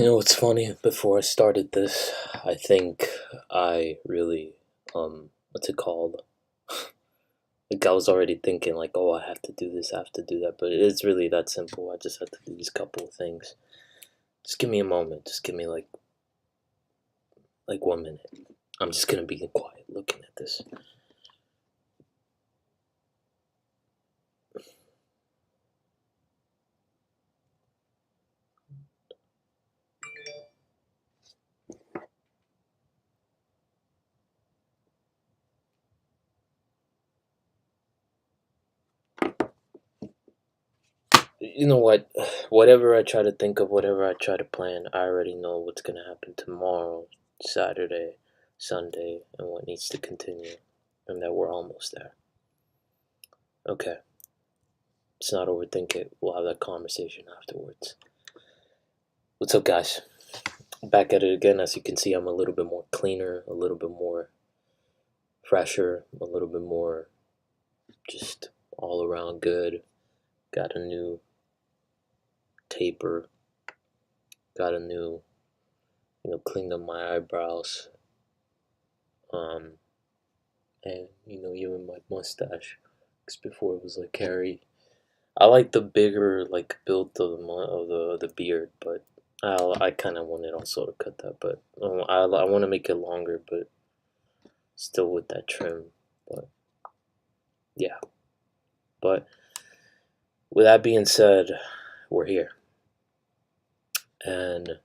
You know what's funny? Before I started this, I think I really, what's it called? Like I was already thinking like, oh, I have to do this, I have to do that, but it's really that simple. I just have to do these couple of things. Just give me a moment. Just give me like 1 minute. I'm just gonna be quiet looking at this. You know what? Whatever I try to think of, whatever I try to plan, I already know what's gonna happen tomorrow, Saturday, Sunday, and what needs to continue, and that we're almost there. Okay. Let's not overthink it. We'll have that conversation afterwards. What's up, guys? Back at it again. As you can see, I'm a little bit more cleaner, a little bit more fresher, a little bit more just all around good. Got a new taper, got a new, cleaned up my eyebrows, um, and, even my mustache. Because before it was like hairy. I like the bigger, like, build of the beard, but I kind of wanted also to cut that, but I want to make it longer, but still with that trim. But yeah, but with that being said, we're here, and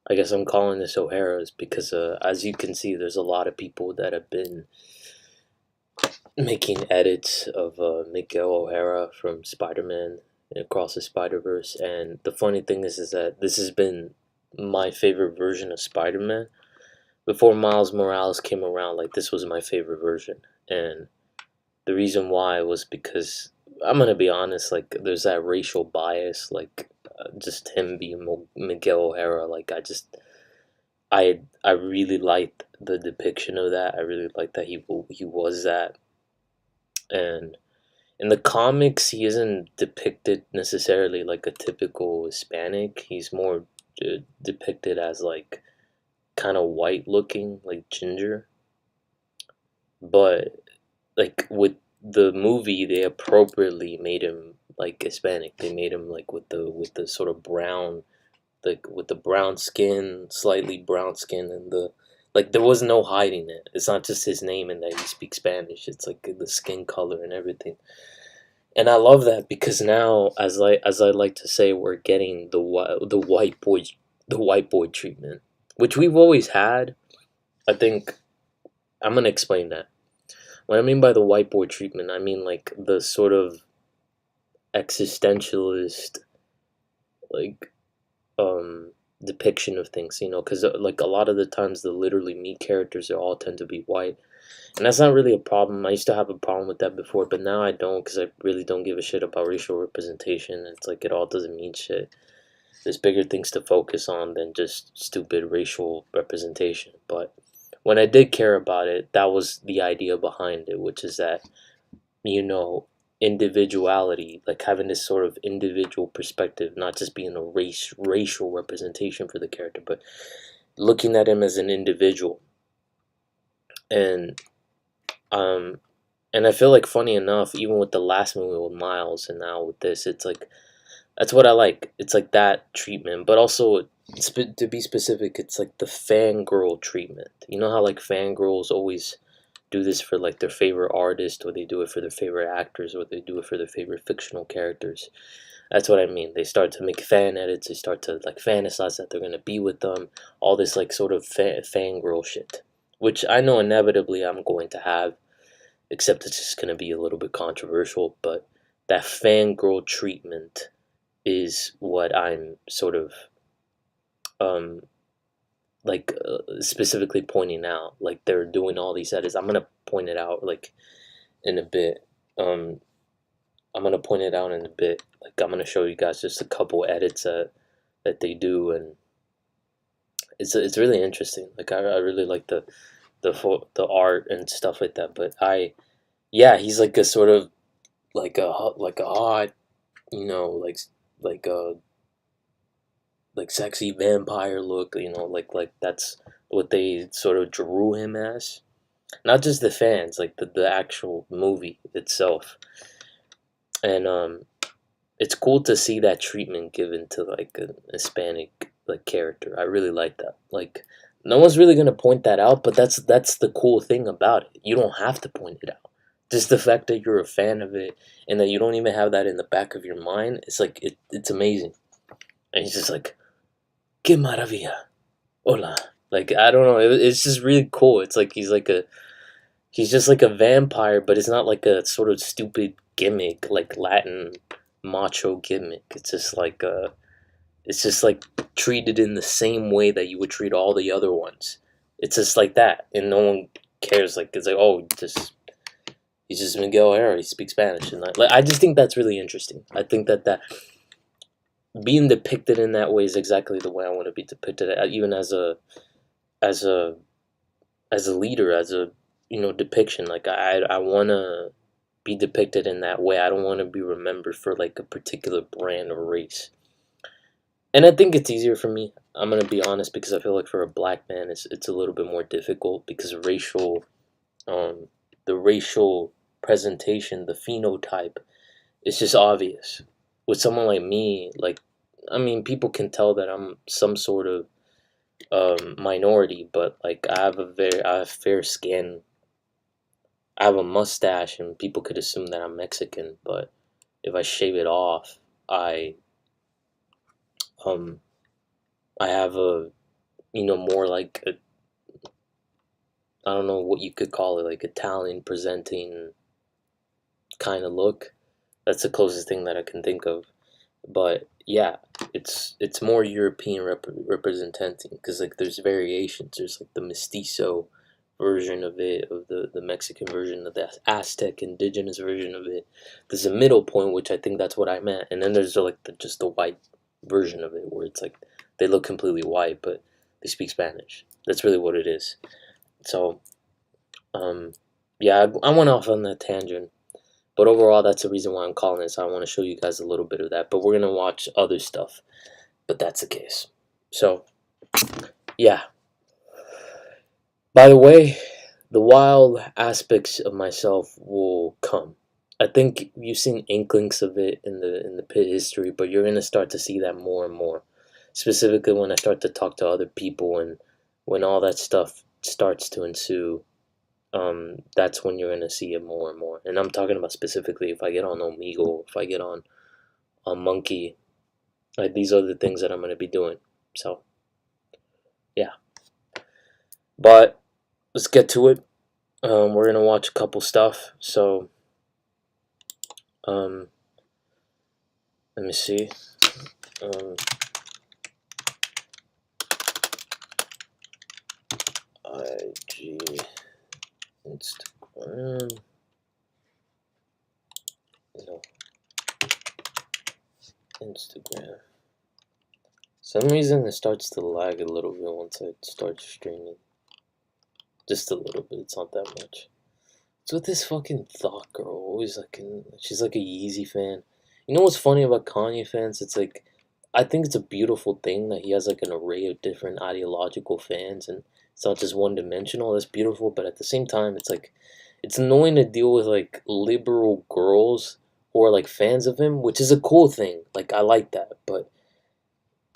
I guess I'm calling this O'Hara's because, as you can see, there's a lot of people that have been making edits of Miguel O'Hara from Spider-Man Across the Spider-Verse, and the funny thing is that this has been my favorite version of Spider-Man. Before Miles Morales came around, like, this was my favorite version, and the reason why was because I'm gonna be honest, like, there's that racial bias, like, just him being Miguel O'Hara. Like, I really liked the depiction of that. I really liked that he was that, and in the comics, he isn't depicted necessarily like a typical Hispanic. He's more depicted as like kind of white looking, like ginger. But like with the movie, they appropriately made him like Hispanic. They made him like with the sort of brown, like with the brown skin, slightly brown skin, and the like. There was no hiding it. It's not just his name and that he speaks Spanish. It's like the skin color and everything. And I love that because now, as I like to say, we're getting the white boy treatment, which we've always had. I think I'm gonna explain that. What I mean by the white boy treatment, I mean like the sort of existentialist, like, depiction of things, because like a lot of the times the literally me characters are all tend to be white, and that's not really a problem. I used to have a problem with that before, but now I don't, because I really don't give a shit about racial representation. It's like it all doesn't mean shit. There's bigger things to focus on than just stupid racial representation. But when I did care about it, that was the idea behind it, which is that, you know, individuality, like having this sort of individual perspective, not just being a racial representation for the character, but looking at him as an individual. And um and I feel like, funny enough, even with the last movie with Miles and now with this, it's like that's what I like. It's like that treatment, but also, to be specific, it's like the fangirl treatment. You know how like fangirls always do this for like their favorite artist, or they do it for their favorite actors, or they do it for their favorite fictional characters. That's what I mean. They start to make fan edits. They start to like fantasize that they're gonna be with them. All this like sort of fangirl shit, which I know inevitably I'm going to have, except it's just gonna be a little bit controversial. But that fangirl treatment is what I'm sort of um specifically pointing out. Like, they're doing all these edits. I'm gonna point it out like in a bit. Um, I'm gonna point it out in a bit. Like, I'm gonna show you guys just a couple edits that they do, and it's really interesting. Like, I really like the art and stuff like that. But yeah, he's like a sort of like a hot, like a, like a like sexy vampire look, like that's what they sort of drew him as. Not just the fans, like the actual movie itself. And it's cool to see that treatment given to like a Hispanic like character. I really like that. Like no one's really gonna point that out, but that's the cool thing about it. You don't have to point it out. Just the fact that you're a fan of it and that you don't even have that in the back of your mind, it's like it's amazing. And he's just like, que maravilla, hola. Like I don't know, it's just really cool. It's like he's just like a vampire, but it's not like a sort of stupid gimmick like Latin macho gimmick. It's just like treated in the same way that you would treat all the other ones. It's just like that, and no one cares. Like it's like, oh, just he's just Miguel O'Hara. He speaks Spanish, and like I just think that's really interesting. I think that being depicted in that way is exactly the way I want to be depicted, even as a as a leader, as a depiction. Like I want to be depicted in that way. I don't want to be remembered for like a particular brand or race. And I think it's easier for me. I'm gonna be honest because I feel like for a black man, it's a little bit more difficult because um, the racial presentation, the phenotype, is just obvious. With someone like me, like I mean, people can tell that I'm some sort of minority, but like I have fair skin. I have a mustache, and people could assume that I'm Mexican. But if I shave it off, I um I have a more like a, I don't know what you could call it, like Italian presenting kind of look. That's the closest thing that I can think of. But yeah, it's more European representing because like there's variations. There's like the mestizo version of it, of the Mexican version of the Aztec indigenous version of it. There's a middle point, which I think that's what I meant, and then there's like just the white version of it, where it's like they look completely white, but they speak Spanish. That's really what it is. So, um, yeah, I went off on that tangent. But overall, that's the reason why I'm calling this. I want to show you guys a little bit of that. But we're going to watch other stuff. But that's the case. So, yeah. By the way, the wild aspects of myself will come. I think you've seen inklings of it in the pit history, but you're going to start to see that more and more. Specifically when I start to talk to other people and when all that stuff starts to ensue. That's when you're gonna see it more and more. And I'm talking about specifically if I get on Omegle, if I get on Monkey, like these are the things that I'm gonna be doing. So yeah, but let's get to it. We're gonna watch a couple stuff. So um, let me see. Um, IG, Instagram, no, Instagram. Some reason it starts to lag a little bit once I start streaming. Just a little bit. It's not that much. It's with this fucking thought girl. Always like, she's like a Yeezy fan. You know what's funny about Kanye fans? It's like, I think it's a beautiful thing that he has like an array of different ideological fans, and it's not just one dimensional. That's beautiful, but at the same time, it's like, it's annoying to deal with like liberal girls who are like fans of him, which is a cool thing. Like I like that, but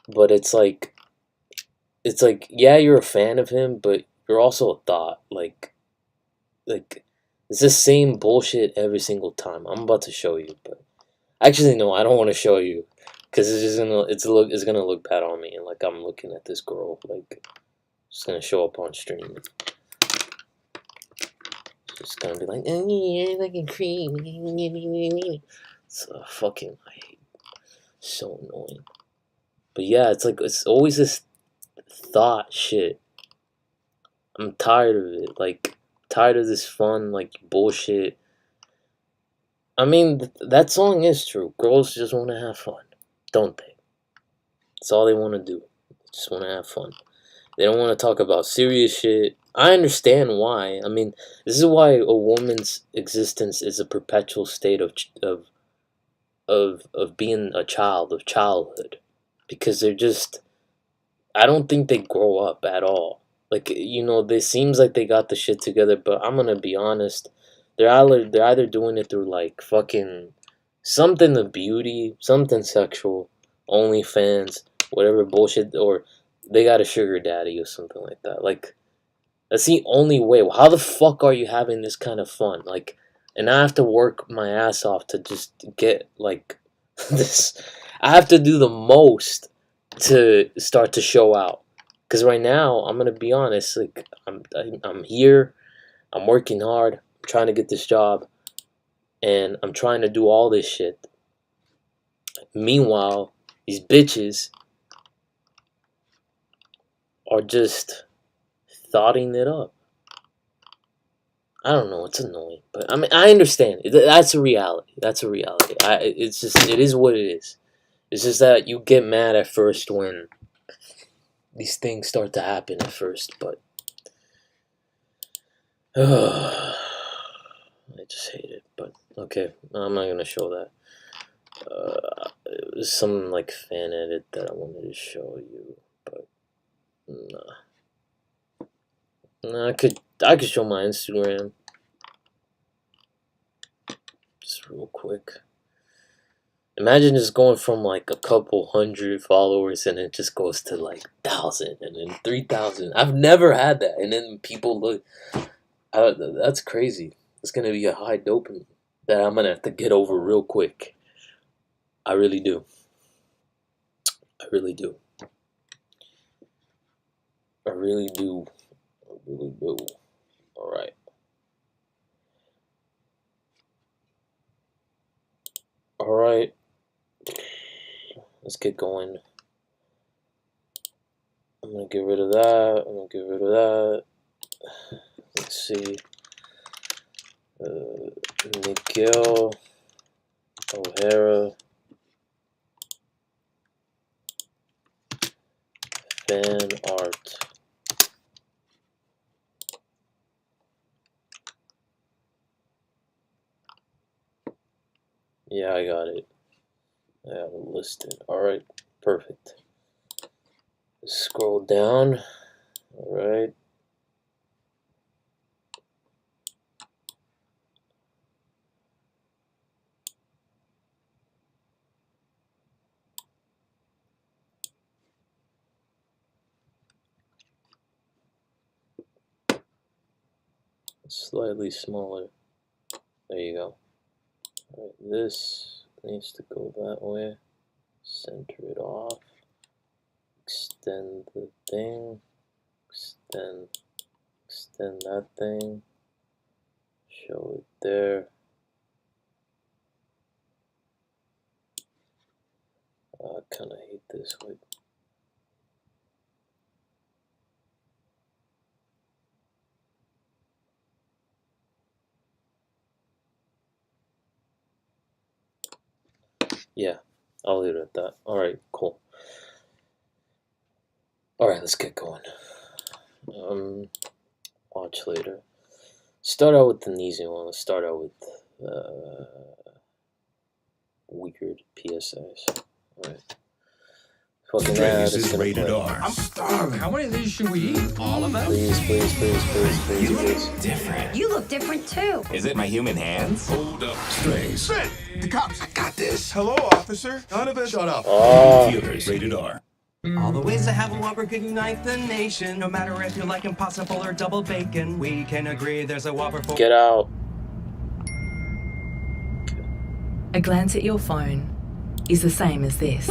it's like yeah, you're a fan of him, but you're also a thought. Like it's the same bullshit every single time. I'm about to show you, but actually no, I don't want to show you because it's gonna look bad on me, and like I'm looking at this girl, like it's gonna show up on stream. It's gonna be like, oh yeah, like a cream. It's fucking I hate, so annoying. But yeah, it's like it's always this thought shit. I'm tired of it. Like tired of this fun like bullshit. I mean, that song is true. Girls just want to have fun, don't they? That's all they want to do. They just want to have fun. They don't want to talk about serious shit. I understand why. I mean, this is why a woman's existence is a perpetual state of being a child, of childhood, because they're just I don't think they grow up at all. Like, you know, they seems like they got the shit together, but I'm gonna be honest, they're either doing it through like fucking something of beauty, something sexual, OnlyFans, whatever bullshit, or they got a sugar daddy or something like that. Like, that's the only way. How the fuck are you having this kind of fun? Like, and I have to work my ass off to just get like this. I have to do the most to start to show out. Cause right now, I'm gonna be honest. Like, I'm here. I'm working hard. I'm trying to get this job, and I'm trying to do all this shit. Meanwhile, these bitches are just thoughting it up. I don't know. It's annoying, but I mean, I understand. That's a reality. That's a reality. It's just, it is what it is. It's just that you get mad at first when these things start to happen at first, but I just hate it. But okay, I'm not gonna show that. It was some like fan edit that I wanted to show you, but nah. Nah, I could show my Instagram just real quick. Imagine just going from like a couple hundred followers and it just goes to like 1,000 and then 3,000. I've never had that, and then people look. That's crazy. It's gonna be a high dopamine that I'm gonna have to get over real quick. I really do. I really do. I really do. I really do. All right. All right. Let's get going. I'm gonna get rid of that. I'm gonna get rid of that. Let's see. Miguel O'Hara fan art. Yeah, I got it. I have it listed. Alright, perfect. Scroll down. Alright. Slightly smaller. There you go. Alright, this needs to go that way. Center it off. Extend the thing. Extend that thing. Show it there. I kind of hate this. Wait. Yeah, I'll leave it at that. Alright, cool. Alright, let's get going. Watch later. Start out with an easy one. Let's start out with weird PSAs. Alright. Fucking This is rated R. I'm starving. How many of these should we eat? All of them? Please. You look different. You look different too. Is it my human hands? Hold up. Strays. Hey, the cops. I got this. Hello, officer. None of it. Shut up. Oh, Computers. Rated R. All the ways to have a Whopper could unite the nation. No matter if you like impossible or double bacon, we can agree there's a Whopper for... get out. A glance at your phone is the same as this.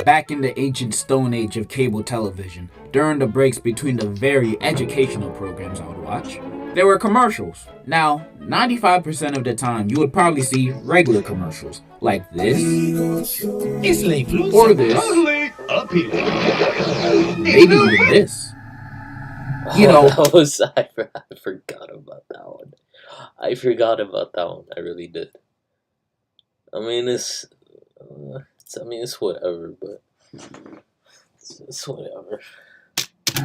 Back in the ancient stone age of cable television, during the breaks between the very educational programs I would watch, there were commercials. Now, 95% of the time, you would probably see regular commercials, like this, or this, maybe even this. You know, That was, I forgot about that one. I forgot about that one. I really did. I mean, it's whatever, but it's whatever.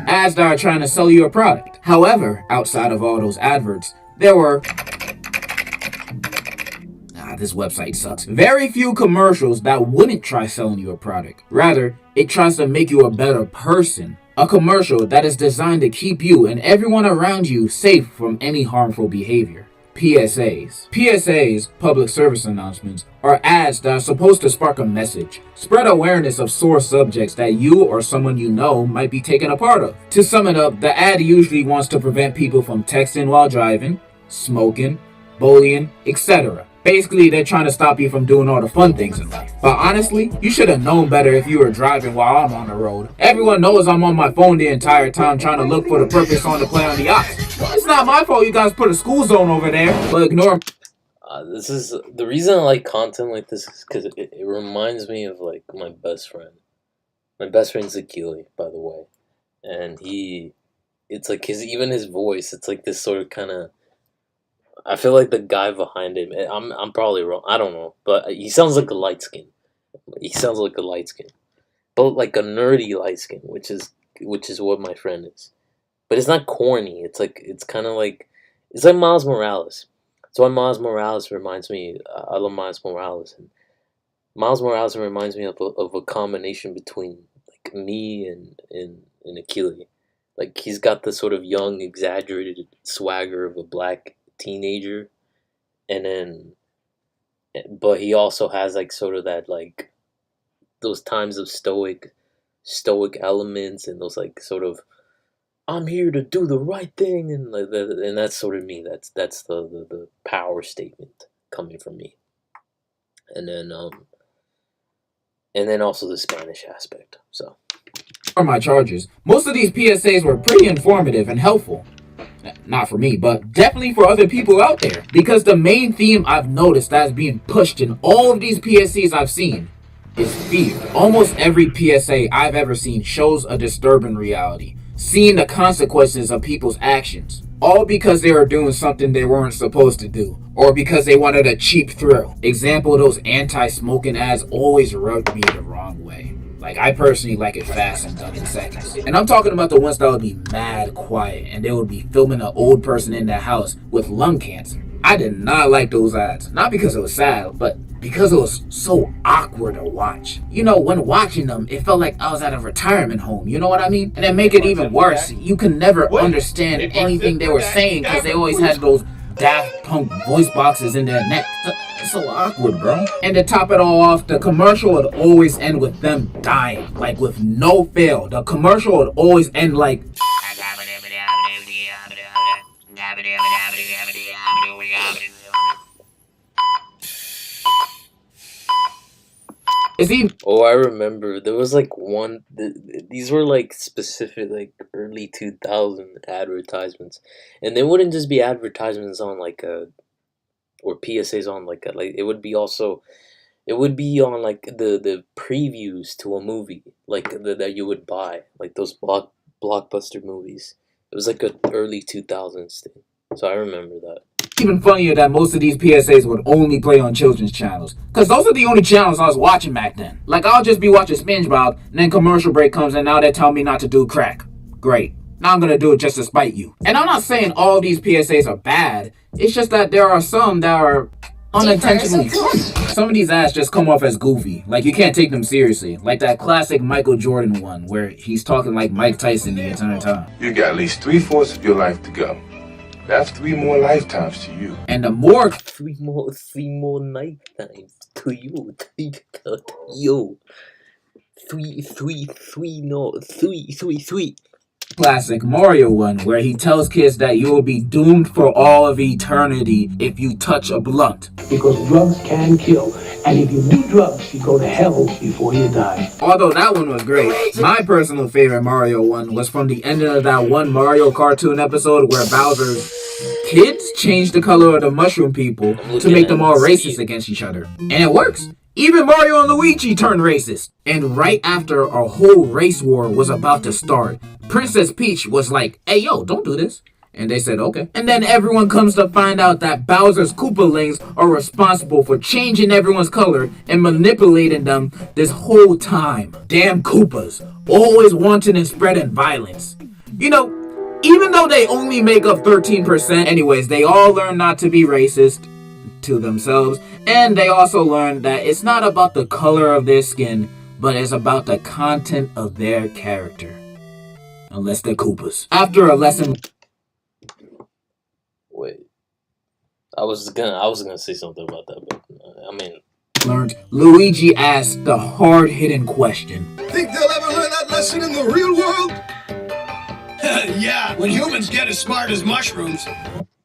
ads that are trying to sell you a product. However, outside of all those adverts, there were... this website sucks. Very few commercials that wouldn't try selling you a product. Rather, it tries to make you a better person. A commercial that is designed to keep you and everyone around you safe from any harmful behavior. PSAs. PSAs, public service announcements, are ads that are supposed to spark a message, spread awareness of sore subjects that you or someone you know might be taken a part of. To sum it up, the ad usually wants to prevent people from texting while driving, smoking, bullying, etc. Basically, they're trying to stop you from doing all the fun things in life. But honestly, you should have known better if you were driving while I'm on the road. Everyone knows I'm on my phone the entire time trying to look for the perfect song to play on the yacht. It's not my fault you guys put a school zone over there, but ignore. This is the reason I like content like this is because it reminds me of like my best friend. My best friend's Akili, by the way, and it's like his voice. It's like this sort of kind of. I feel like the guy behind him. I'm probably wrong. I don't know, but he sounds like a light skin. He sounds like a light skin, but like a nerdy light skin, which is what my friend is. But it's not corny. It's kind of like it's like Miles Morales. That's why Miles Morales reminds me. I love Miles Morales, and Miles Morales reminds me of a combination between like me and Akili. Like he's got the sort of young, exaggerated swagger of a black teenager, and then, but he also has like sort of that like those times of stoic elements and those like sort of I'm here to do the right thing, and like and that's sort of me. That's the power statement coming from me, and then also the Spanish aspect. So For my charges, most of these PSAs were pretty informative and helpful. Not for me, but definitely for other people out there. Because the main theme I've noticed that is being pushed in all of these PSAs I've seen is fear. Almost every PSA I've ever seen shows a disturbing reality, seeing the consequences of people's actions, all because they were doing something they weren't supposed to do, or because they wanted a cheap thrill. Example, those anti-smoking ads always rubbed me the wrong way. Like, I personally like it fast and done in seconds. And I'm talking about the ones that would be mad quiet and they would be filming an old person in their house with lung cancer. I did not like those ads. Not because it was sad, but because it was so awkward to watch. You know, when watching them, it felt like I was at a retirement home. You know what I mean? And then make it even worse, you can never understand anything they were saying because they always had those Daft Punk voice boxes in their neck. It's so awkward, bro. And to top it all off, the commercial would always end with them dying. Like, with no fail. The commercial would always end like... Is he? Oh, I remember. There was like one. These were like specific, like early 2000 advertisements, and they wouldn't just be advertisements on like a, or PSAs on like a, like it would be also, it would be on like the previews to a movie like that you would buy, like those blockbuster movies. It was like a early 2000s thing, so I remember that. Even funnier that most of these PSAs would only play on children's channels. Because those are the only channels I was watching back then. Like, I'll just be watching SpongeBob, and then commercial break comes, and now they're telling me not to do crack. Great. Now I'm going to do it just to spite you. And I'm not saying all these PSAs are bad. It's just that there are some that are unintentionally funny. Some of these ads just come off as goofy. Like, you can't take them seriously. Like that classic Michael Jordan one, where he's talking like Mike Tyson the entire time. You got at least 3/4 of your life to go. That's 3 more lifetimes to you. And the more... Three more lifetimes to you. Yo. Three. Classic Mario one, where he tells kids that you will be doomed for all of eternity if you touch a blunt. Because drugs can kill. And if you do drugs, you go to hell before you die. Although that one was great, my personal favorite Mario one was from the ending of that one Mario cartoon episode where Bowser's kids changed the color of the mushroom people to make them all racist against each other. And it works. Even Mario and Luigi turned racist. And right after a whole race war was about to start, Princess Peach was like, hey yo, don't do this. And they said, okay. And then everyone comes to find out that Bowser's Koopalings are responsible for changing everyone's color and manipulating them this whole time. Damn Koopas, always wanting and spreading violence. You know, even though they only make up 13%, anyways, they all learn not to be racist. to themselves, and they also learn that it's not about the color of their skin, but it's about the content of their character. Unless they're Koopas. After a lesson... Wait. I was gonna say something about that, but I mean... learned, Luigi asked the hard-hitting question. Think they'll ever learn that lesson in the real world? Yeah, when humans get as smart as mushrooms.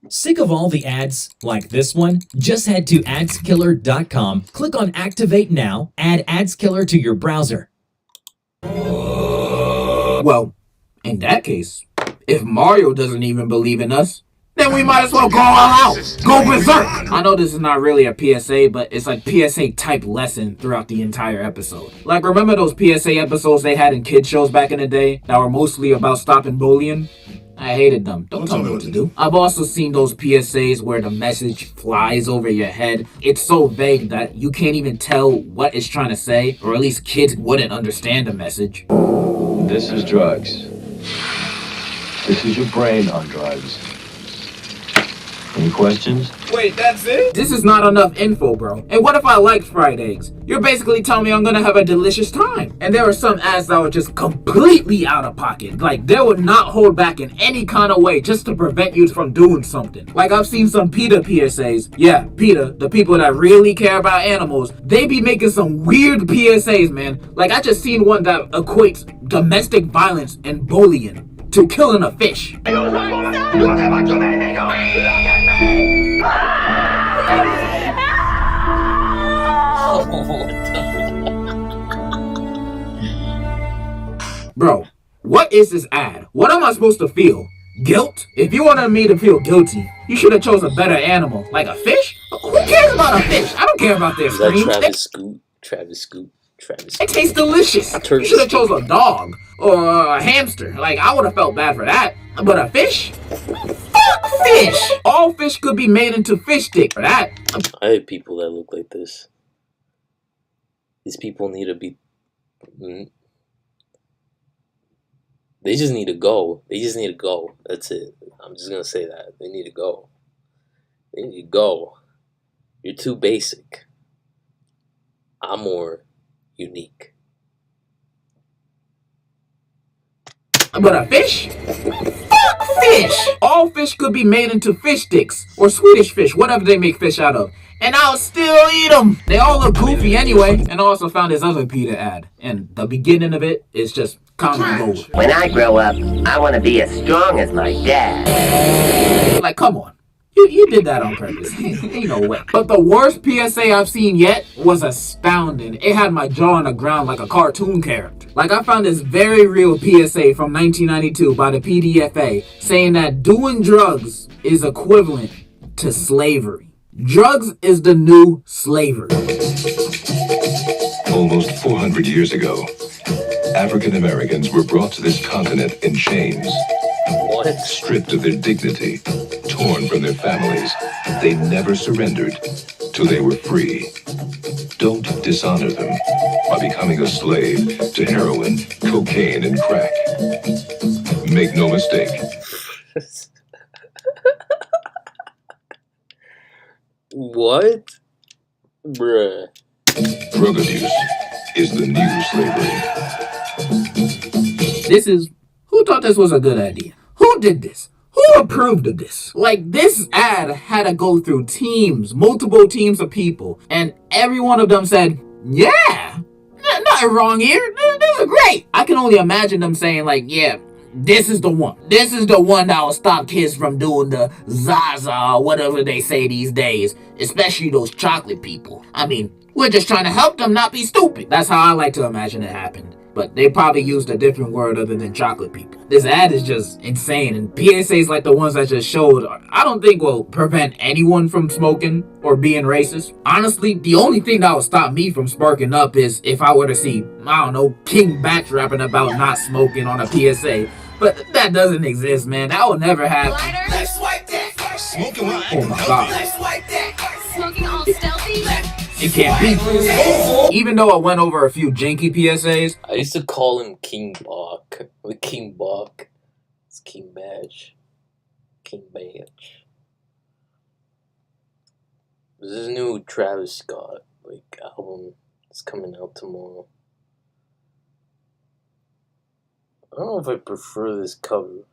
Sick of all the ads like this one? Just head to adskiller.com, click on Activate Now, add AdsKiller to your browser. Well, in that case, if Mario doesn't even believe in us, then we might as well go all out. Go berserk. I know this is not really a PSA, but it's like PSA type lesson throughout the entire episode. Like, remember those PSA episodes they had in kid shows back in the day that were mostly about stopping bullying? I hated them. Don't tell me what to do. I've also seen those PSAs where the message flies over your head. It's so vague that you can't even tell what it's trying to say, or at least kids wouldn't understand the message. This is drugs. This is your brain on drugs. Any questions? Wait, that's it? This is not enough info, bro. And what if I like fried eggs? You're basically telling me I'm gonna have a delicious time. And there were some ads that were just completely out of pocket. Like, they would not hold back in any kind of way just to prevent you from doing something. Like, I've seen some PETA PSAs. Yeah, PETA, the people that really care about animals, they be making some weird PSAs, man. Like, I just seen one that equates domestic violence and bullying to killing a fish. Bro, what is this ad? What am I supposed to feel? Guilt? If you wanted me to feel guilty, you should have chose a better animal, like a fish. Who cares about a fish? I don't care about their screams. Travis Scoop. It tastes delicious. You should have chose a dog or a hamster. Like, I would have felt bad for that. But a fish? Fuck fish! All fish could be made into fish stick for that. I hate people that look like this. These people need to be... They just need to go. They just need to go. That's it. I'm just gonna say that. They need to go. They need to go. You're too basic. I'm more unique. But a fish? Fuck fish! All fish could be made into fish sticks or Swedish fish, whatever they make fish out of. And I'll still eat them. They all look goofy anyway. And I also found this other PETA ad. And the beginning of it is just common gold. When I grow up, I want to be as strong as my dad. Like, come on. You did that on purpose. Ain't no way. But the worst PSA I've seen yet was astounding. It had my jaw on the ground like a cartoon character. Like, I found this very real PSA from 1992 by the PDFA saying that doing drugs is equivalent to slavery. Drugs is the new slavery. Almost 400 years ago, African Americans were brought to this continent in chains. What? Stripped of their dignity, torn from their families, they never surrendered till they were free. Don't dishonor them by becoming a slave to heroin, cocaine, and crack. Make no mistake. What? Bruh. Drug abuse is the new slavery. This is... Who thought this was a good idea? Who did this? Who approved of this? Like, this ad had to go through teams, multiple teams of people, and every one of them said, yeah, nothing wrong here. This is great. I can only imagine them saying, like, yeah, this is the one. This is the one that will stop kids from doing the Zaza or whatever they say these days, especially those chocolate people. I mean, we're just trying to help them not be stupid. That's how I like to imagine it happened. But they probably used a different word other than chocolate people. This ad is just insane, and PSAs like the ones I just showed, I don't think will prevent anyone from smoking or being racist. Honestly, the only thing that will stop me from sparking up is if I were to see, I don't know, King Batch rapping about not smoking on a PSA. But that doesn't exist, man. That will never happen. Let's swipe that. Smoking while Oh my god. Let's swipe that. Smoking all stealthy. It can't be. Even though I went over a few janky PSAs, I used to call him King Bach. King Bach. It's King Badge. King Badge. This is new Travis Scott like album. It's coming out tomorrow. I don't know if I prefer this cover.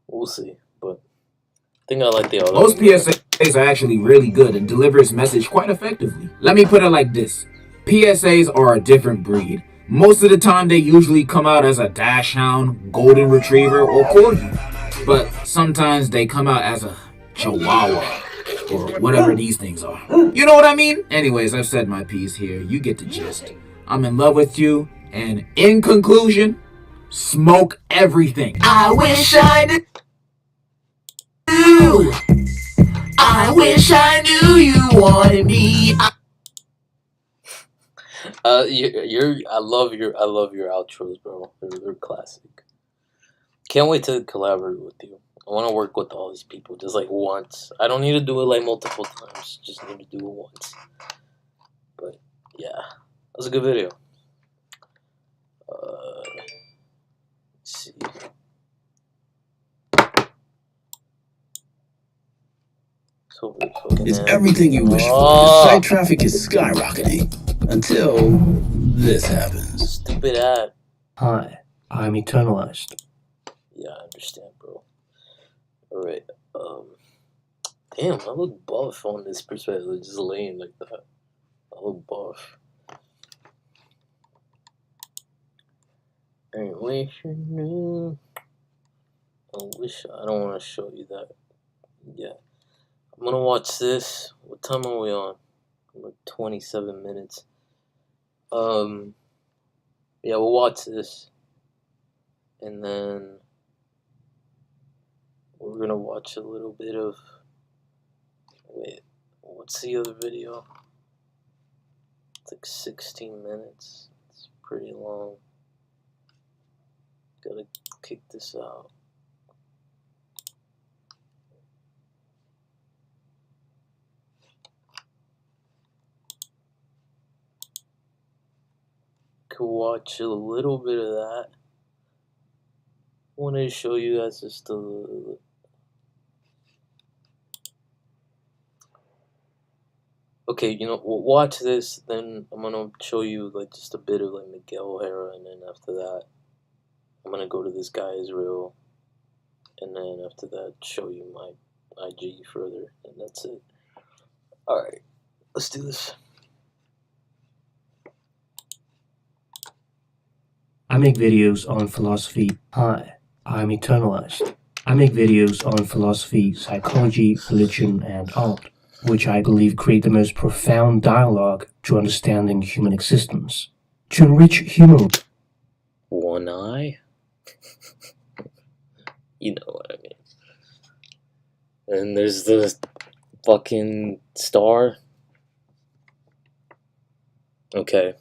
We'll see, but I think I like the other Most one better. PSAs are actually really good and deliver its message quite effectively. Let me put it like this. PSAs are a different breed. Most of the time they usually come out as a dachshund, golden retriever, or corgi. But sometimes they come out as a chihuahua, or whatever these things are. You know what I mean? Anyways, I've said my piece here. You get the gist. I'm in love with you, and in conclusion, smoke everything. I wish I knew. I wish I knew you wanted me. I love your outros, bro. They're classic. Can't wait to collaborate with you. I want to work with all these people just like once. I don't need to do it like multiple times. Just need to do it once. But yeah, that was a good video. Let's see. It's everything you wish for. Your site traffic is skyrocketing until this happens. Stupid ad. Hi, I'm Eternalized. Yeah, I understand, bro. Alright, damn, I look buff on this perspective, just laying like that. I look buff. Anyway, I don't want to show you that. Yeah. I'm gonna watch this. What time are we on? Like 27 minutes. Yeah, we'll watch this. And then we're gonna watch a little bit of. Wait, what's the other video? It's like 16 minutes. It's pretty long. Gotta kick this out. Could watch a little bit of that. I wanted to show you guys just a. Okay, you know, we'll watch this, then I'm gonna show you like just a bit of like Miguel O'Hara, and then after that, I'm gonna go to this guy Israel, and then after that, show you my IG further, and that's it. Alright, let's do this. I make videos on philosophy. Hi, I'm Eternalized. I make videos on philosophy, psychology, religion, and art, which I believe create the most profound dialogue to understanding human existence. To enrich human... One eye? You know what I mean. And there's the fucking star. Okay.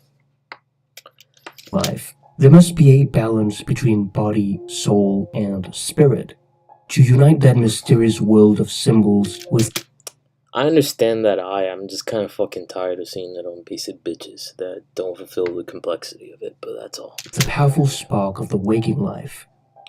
Life. There must be a balance between body, soul, and spirit to unite that mysterious world of symbols with... I understand that I'm just kind of fucking tired of seeing that on basic bitches that don't fulfill the complexity of it, but that's all. The powerful spark of the waking life.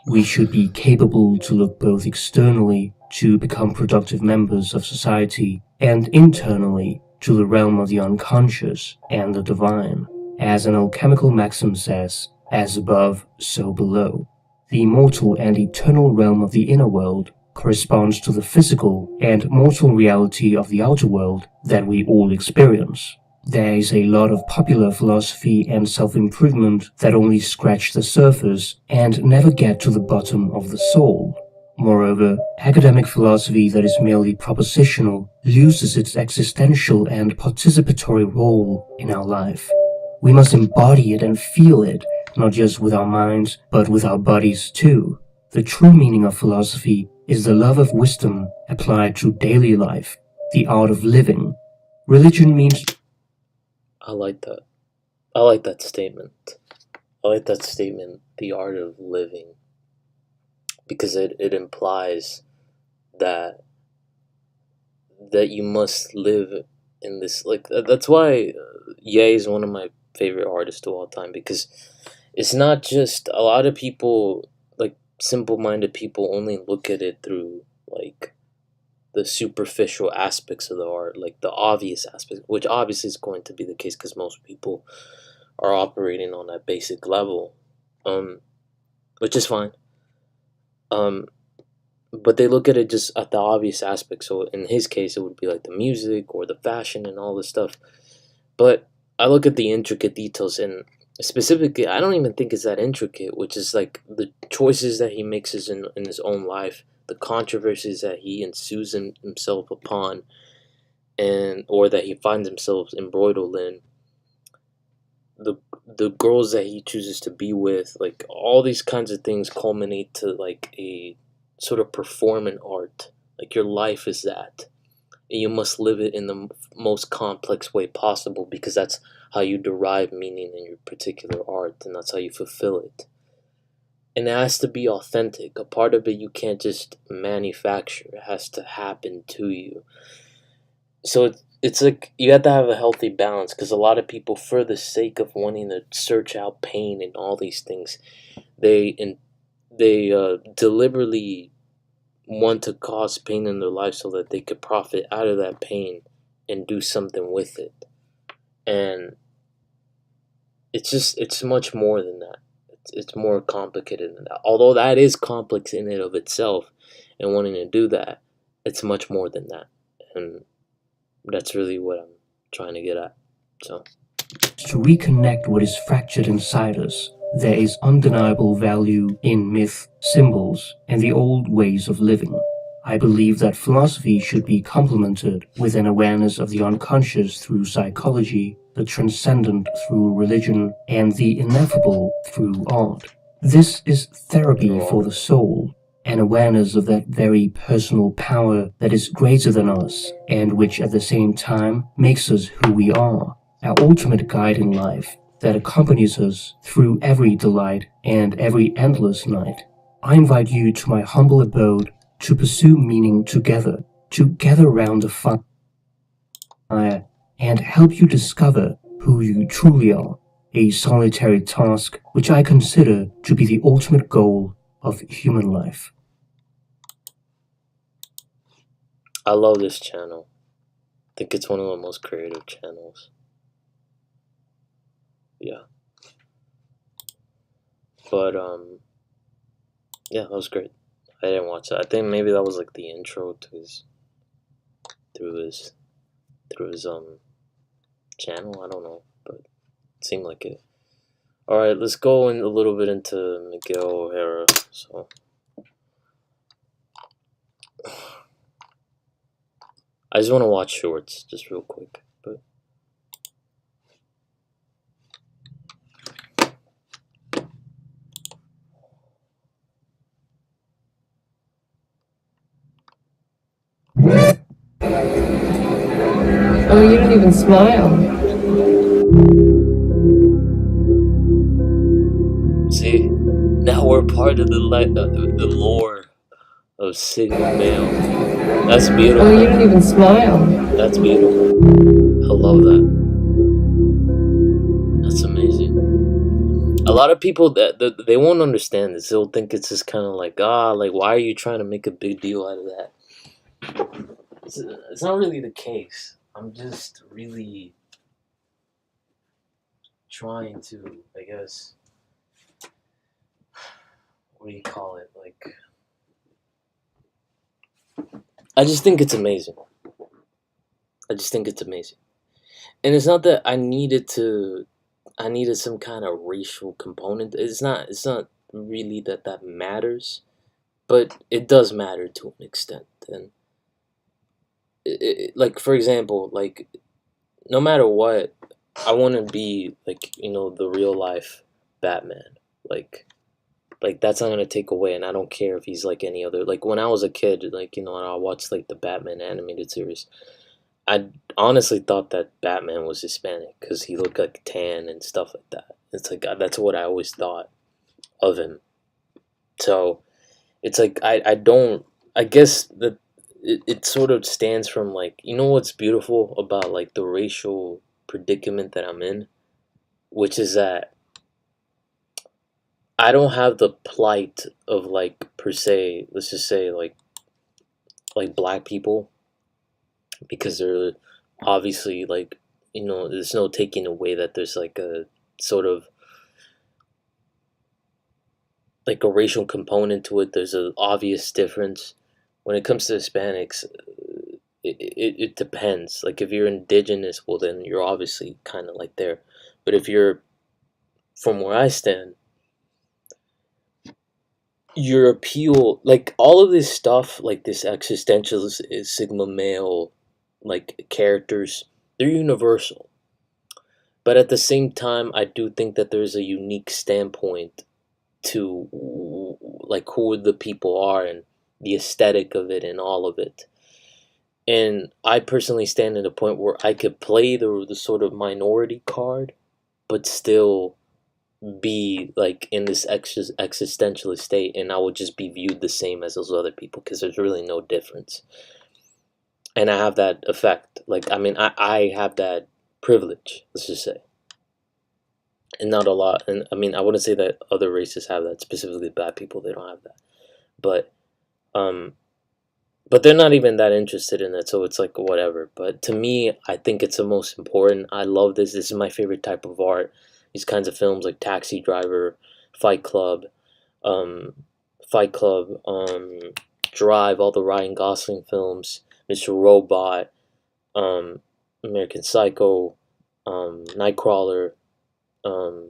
We should be capable to look both externally to become productive members of society and internally to the realm of the unconscious and the divine. As an alchemical maxim says, as above, so below. The immortal and eternal realm of the inner world corresponds to the physical and mortal reality of the outer world that we all experience. There is a lot of popular philosophy and self-improvement that only scratch the surface and never get to the bottom of the soul. Moreover, academic philosophy that is merely propositional loses its existential and participatory role in our life. We must embody it and feel it, not just with our minds, but with our bodies too. The true meaning of philosophy is the love of wisdom applied to daily life, the art of living. Religion means... I like that. I like that statement. I like that statement, the art of living. Because it implies that you must live in this, like, that's why Ye is one of my favorite artists of all time, because it's not just, a lot of people, like, simple-minded people only look at it through like the superficial aspects of the art, like the obvious aspects, which obviously is going to be the case because most people are operating on that basic level, which is fine. But they look at it just at the obvious aspects. So in his case, it would be like the music or the fashion and all this stuff. But I look at the intricate details, and specifically, I don't even think it's that intricate, which is like the choices that he makes in his own life, the controversies that he ensues himself upon, and or that he finds himself embroiled in, the girls that he chooses to be with, like all these kinds of things culminate to like a sort of performing art. Like your life is that, and you must live it in the most complex way possible because that's how you derive meaning in your particular art, and that's how you fulfill it. And it has to be authentic. A part of it you can't just manufacture, it has to happen to you. So it's like you have to have a healthy balance, because a lot of people, for the sake of wanting to search out pain and all these things, they deliberately want to cause pain in their life so that they could profit out of that pain and do something with it. And it's much more than that. It's more complicated than that. Although that is complex in and of itself, and wanting to do that, it's much more than that. And that's really what I'm trying to get at. So to reconnect what is fractured inside us, there is undeniable value in myth, symbols, and the old ways of living. I believe that philosophy should be complemented with an awareness of the unconscious through psychology, the transcendent through religion, and the ineffable through art. This is therapy for the soul, an awareness of that very personal power that is greater than us, and which at the same time makes us who we are, our ultimate guide in life that accompanies us through every delight and every endless night. I invite you to my humble abode to pursue meaning together, to gather round the fire and help you discover who you truly are, a solitary task which I consider to be the ultimate goal of human life. I love this channel. I think it's one of the most creative channels. Yeah. But yeah, that was great. I didn't watch that. I think maybe that was like the intro to his channel. I don't know, but it seemed like it. All right, let's go in a little bit into Miguel O'Hara. So I just want to watch shorts, just real quick. But oh, you don't even smile. see, now we're part of the lore of Sigma Male. That's beautiful. Oh, you don't even smile. That's beautiful. I love that. That's amazing. A lot of people that they won't understand this. They'll think it's just kind of like, like why are you trying to make a big deal out of that? It's not really the case. I'm just really trying to, I guess, what do you call it? Like, I just think it's amazing. I just think it's amazing. And it's not that I needed some kind of racial component. It's not really that matters, but it does matter to an extent. And like, for example, like, no matter what, I want to be like, the real life Batman. Like that's not gonna take away, and I don't care if he's like any other. Like when I was a kid, like and I watched like the Batman animated series. I honestly thought that Batman was Hispanic because he looked like tan and stuff like that. It's like that's what I always thought of him. So it's like I don't. I guess that it sort of stands from like, what's beautiful about like the racial predicament that I'm in, which is that I don't have the plight of like per se, let's just say like black people, because they're obviously like, there's no taking away that there's like a sort of like a racial component to it. There's an obvious difference. When it comes to Hispanics, it depends. Like if you're indigenous, well then you're obviously kind of like there. But if you're from where I stand, your appeal, like all of this stuff, like this existentialist sigma male, like characters, they're universal. But at the same time, I do think that there's a unique standpoint to like who the people are and the aesthetic of it and all of it. And I personally stand at a point where I could play the sort of minority card, but still be like in this existentialist state, and I would just be viewed the same as those other people because there's really no difference. And I have that effect. Like, I mean, I have that privilege, let's just say. And not a lot. And I mean, I wouldn't say that other races have that, specifically black people, they don't have that. But, um, but they're not even that interested in it, so it's like whatever. But to me, I think it's the most important. I love this. This is my favorite type of art. These kinds of films like Taxi Driver, Fight Club, um, Fight Club, Drive, all the Ryan Gosling films, Mr. Robot, um, American Psycho, Nightcrawler, um,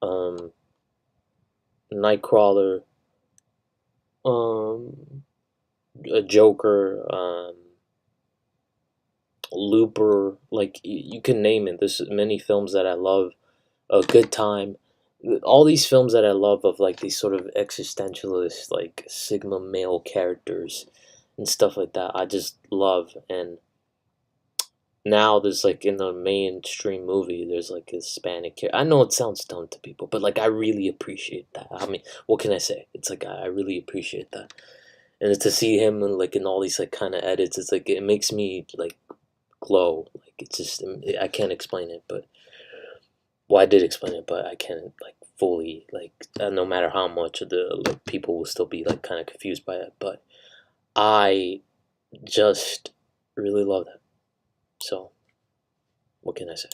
um, Nightcrawler, a Joker, Looper, like you can name it. There's many films that I love. A Good Time, all these films that I love of like these sort of existentialist, like sigma male characters and stuff like that. I just love. And now there's like in the mainstream movie, there's like a Hispanic character. I know it sounds dumb to people, but like I really appreciate that. I mean, what can I say? It's like I really appreciate that. And to see him in, like in all these like kind of edits, it's like it makes me like glow. Like it's just I can't explain it, but well, I did explain it, but I can't like fully like no matter how much of the like people will still be like kind of confused by it. But I just really love that. So what can I say?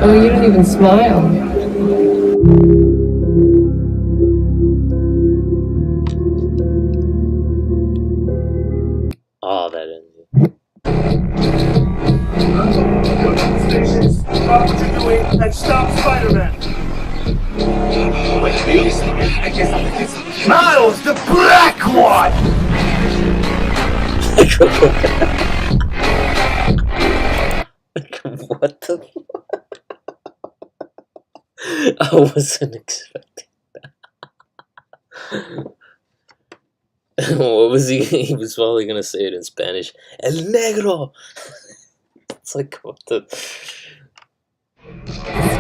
Oh, you don't even smile. Oh, that ending. Stop what you're doing and stop Spider-Man. Wait, me? I guess Miles, the black one! What the I wasn't expecting that. What was he? He was probably gonna say it in Spanish. El negro. It's like what the.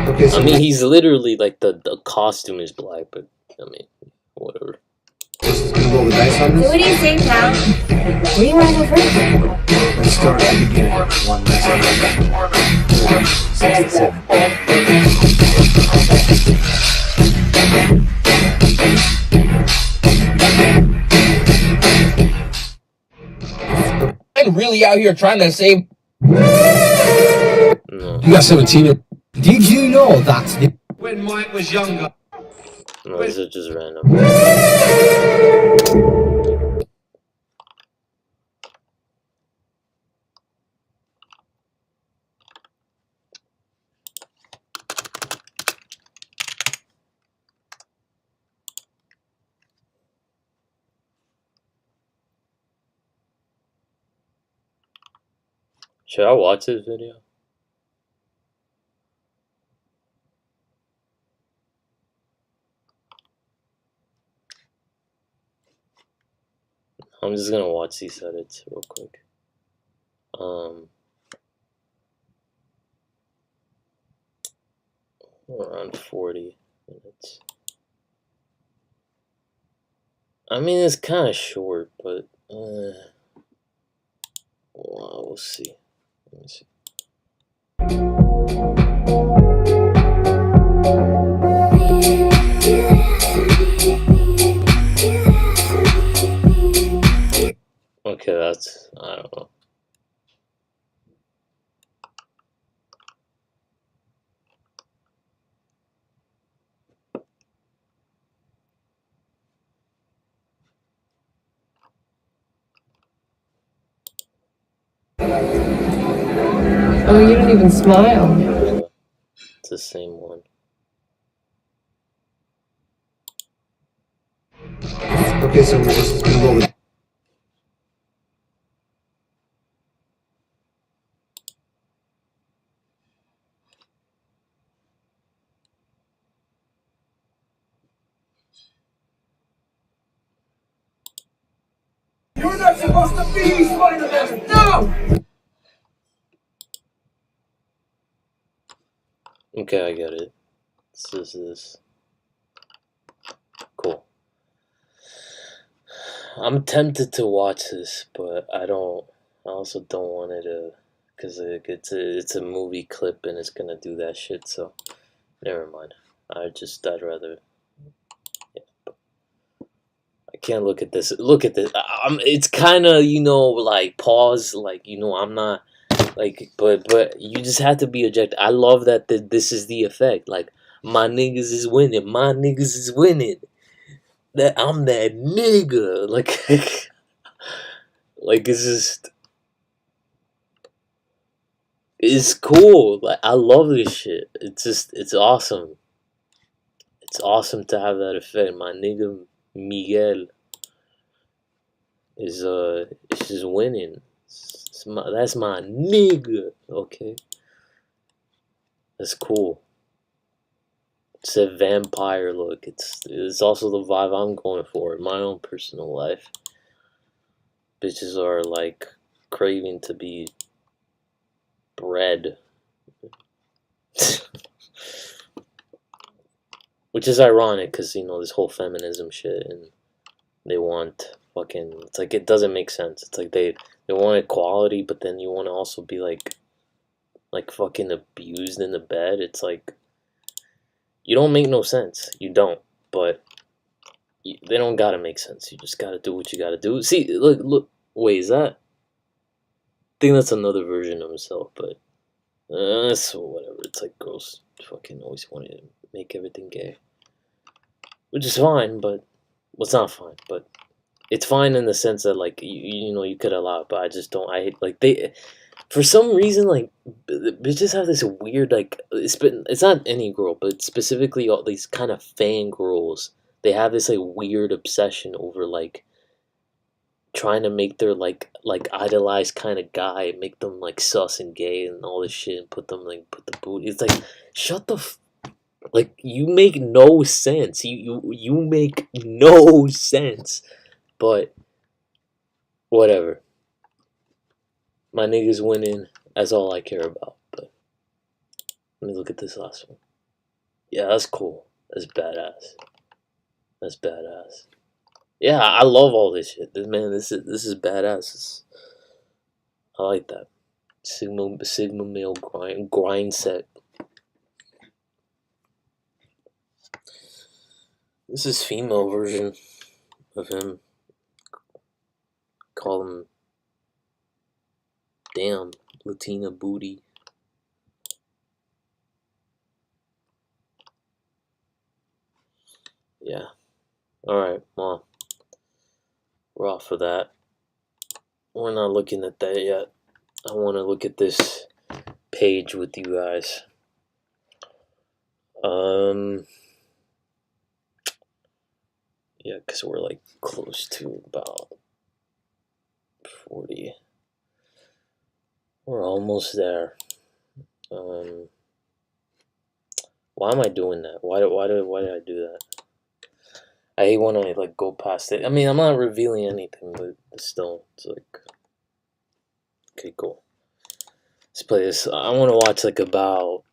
Okay, so I mean, he's literally like the costume is black, but I mean, whatever. roll the dice on So this. what do you think, pal? Where do you want to go first? Let's start at the beginning. 1, 2, 3, 6, 7. I'm really out here trying to save. No. You got 17. Did you know that When Mike was younger. No, these are just random. Should I watch this video? I'm just gonna watch these edits real quick. Around 40 minutes. I mean, it's kind of short, but well, we'll see. Let me see. Okay, that's, I don't know. Oh, you don't even smile. It's the same one. Okay, so we're just gonna go with. You're not supposed to be Spider-Man! No! Okay, I get it. This is cool. I'm tempted to watch this, but I don't. I also don't want it to, because it's a movie clip and it's gonna do that shit. So never mind. I'd rather. I can't look at this. Look at this. It's kind of, like pause. Like, I'm not like, but you just have to be objective. I love that this is the effect. Like, my niggas is winning. My niggas is winning. That I'm that nigga. Like, like it's cool. Like, I love this shit. It's awesome. It's awesome to have that effect. My nigga Miguel is just winning. That's my nigga. Okay, that's cool. It's a vampire look. It's also the vibe I'm going for in my own personal life. Bitches are like craving to be bred. Which is ironic because, this whole feminism shit, and they want fucking. It's like, it doesn't make sense. It's like they want equality, but then you want to also be like fucking abused in the bed. It's like, you don't make no sense. You don't. But they don't gotta make sense. You just gotta do what you gotta do. See, look. Wait, is that? I think that's another version of himself, but so whatever. It's like girls fucking always wanted to make everything gay, which is fine, but well, it's not fine, but it's fine in the sense that, like, you could allow it, but I just don't. I hate, like, they, for some reason, like, bitches have this weird, like, it's not any girl, but specifically all these kind of fangirls. They have this, like, weird obsession over, like, trying to make their, like idolized kind of guy, make them like sus and gay and all this shit, and put the booty. It's like, shut the like, you make no sense. You make no sense. But whatever. My niggas winning. That's all I care about. But let me look at this last one. Yeah, that's cool. That's badass. That's badass. Yeah, I love all this shit. This is badass. I like that. Sigma male grind set. This is female version of him. Call him, damn, Latina booty. Yeah. Alright, well, we're off of that. We're not looking at that yet. I want to look at this page with you guys. Yeah, because we're like close to about 40. We're almost there. Why am I doing that? Why did I do that? I hate when I like go past it. I mean, I'm not revealing anything, but still, it's like, okay, cool. Let's play this. I want to watch like about.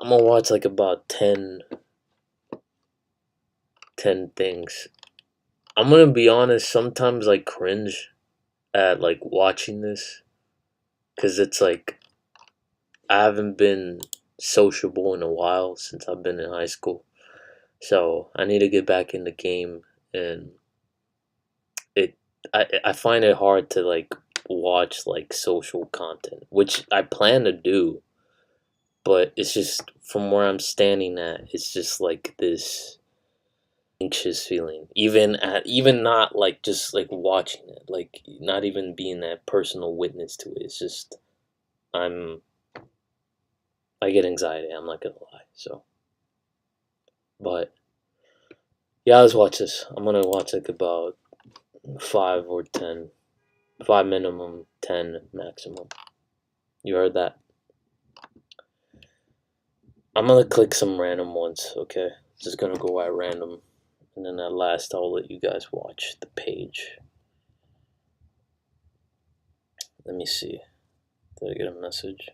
I'm gonna watch like about 10 things I'm gonna be honest. Sometimes I cringe at like watching this because it's like I haven't been sociable in a while since I've been in high school. So I need to get back in the game, and it I find it hard to like watch like social content, which I plan to do, but it's just from where I'm standing at, it's just like this anxious feeling. Even not like just like watching it, like not even being that personal witness to it. It's just I'm I get anxiety, I'm not gonna lie. So but yeah, let's watch this. I'm gonna watch like about 5 or 10. 5 minimum, 10 maximum. You heard that? I'm gonna click some random ones, okay? Just gonna go at random. And then at last, I'll let you guys watch the page. Let me see. Did I get a message?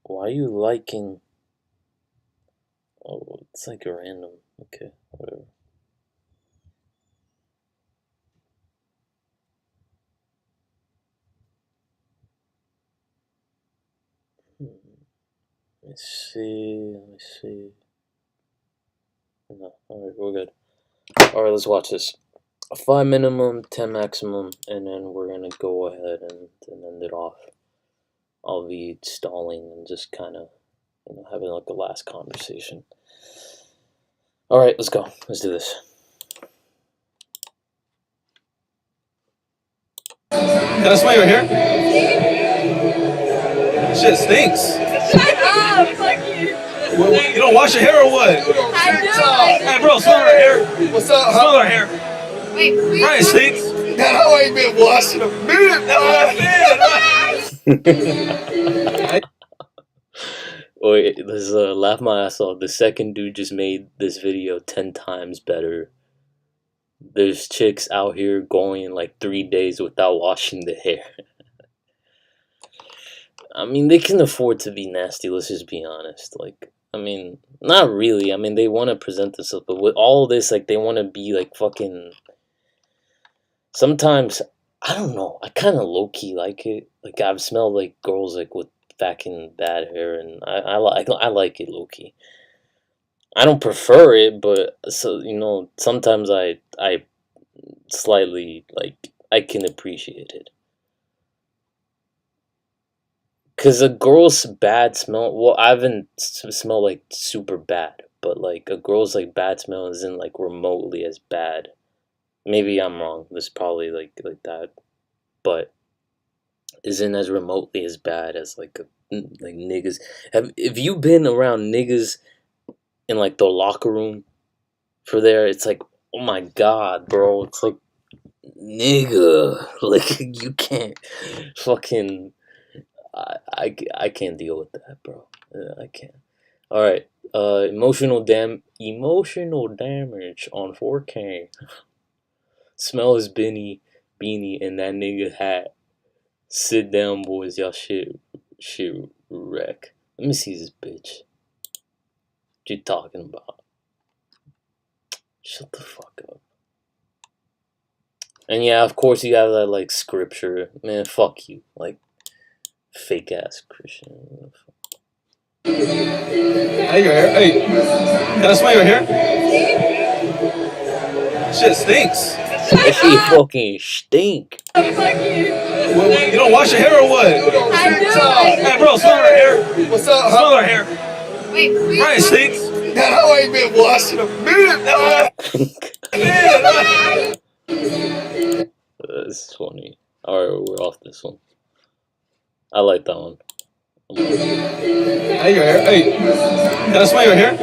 Why are you liking? Oh, it's like a random. Okay, whatever. Let me see. No, alright, we're good. Alright, let's watch this. 5 minimum, 10 maximum, and then we're gonna go ahead and end it off. I'll be stalling and just kind of, having like the last conversation. Alright, let's go. Let's do this. Can I smell your hair? Shit stinks. Shut up! Fuck you! You don't wash your hair or what? I do! Hey, bro, smell our hair. What's up, Smell our hair. Wait, please. Right, stinks. Man, I ain't been washing a minute. Wait, let's laugh my ass off. The second dude just made this video 10 times better. There's chicks out here going like 3 days without washing the hair. I mean, they can afford to be nasty, let's just be honest. Like, I mean, not really. I mean, they want to present themselves, but with all this, like, they want to be like fucking. Sometimes, I don't know, I kind of low-key like it. Like, I've smelled like girls like with fucking bad hair, and I like it low-key. I don't prefer it, but so sometimes I slightly like I can appreciate it. Cause a girl's bad smell. Well, I haven't smelled like super bad, but like a girl's like bad smell isn't like remotely as bad. Maybe I'm wrong. This probably like that, but isn't as remotely as bad as like niggas. Have you been around niggas in like the locker room for there? It's like, oh my god, bro. It's like, nigga, like you can't fucking. I can't deal with that, bro. I can't. All right. Emotional damage on 4K. Smell his beanie and that nigga hat. Sit down, boys. Y'all shit wreck. Let me see this bitch. What you talking about? Shut the fuck up. And yeah, of course you have that like scripture. Man, fuck you. Like, fake ass Christian. Hey, your hair. Hey, can I smell your hair? Shit stinks. That shit fucking stink. Fuck you! You don't wash your hair or what? I do! Hey, bro, smell our hair. What's up? Smell our hair. Wait, please. Right, stinks. Man, I ain't been washing a minute. That's funny. Alright, we're off this one. I like that one. Hey, your hair. Hey, can I smell your hair?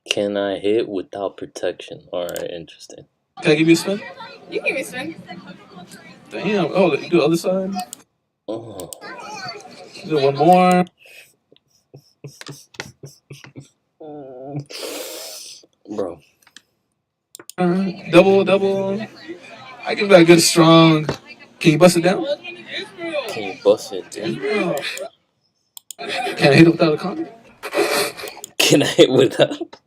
Can I hit without protection? Alright, interesting. Can I give you a spin? You can give me a spin. Damn. Oh, do the other side. Oh. Do one more. Bro. Double. I give that a good strong. Can you bust it down? busted, dude. Can I hit it without a condom? Can I hit without?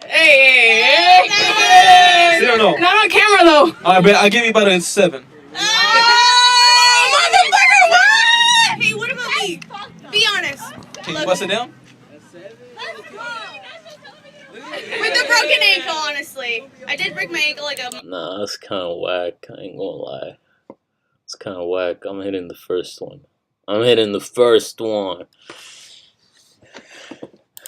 Hey! See or no? Not on camera though. Alright, bet I'll give you about a 7. Motherfucker, what? Hey, what about me? Be honest. Can you bust it down? With the broken ankle, honestly. I did break my ankle like a... Nah, that's kind of whack. I ain't gonna lie. It's kind of whack. I'm hitting the first one. I'm hitting the first one.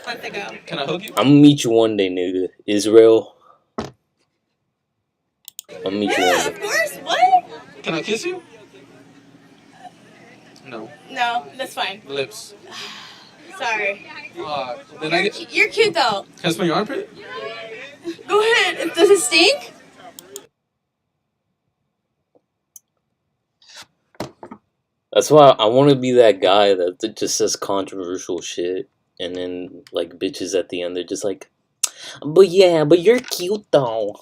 month ago. Can I hug you? I'm gonna meet you one day, nigga. Israel. I'll meet you one day. Of course. What? Can I kiss you? No. No, that's fine. Lips. Sorry. Then I get... You're cute though. Can I smell your armpit? Go ahead. Does it stink? That's why I want to be that guy that just says controversial shit, and then like bitches at the end, they're just like, but yeah, but you're cute though.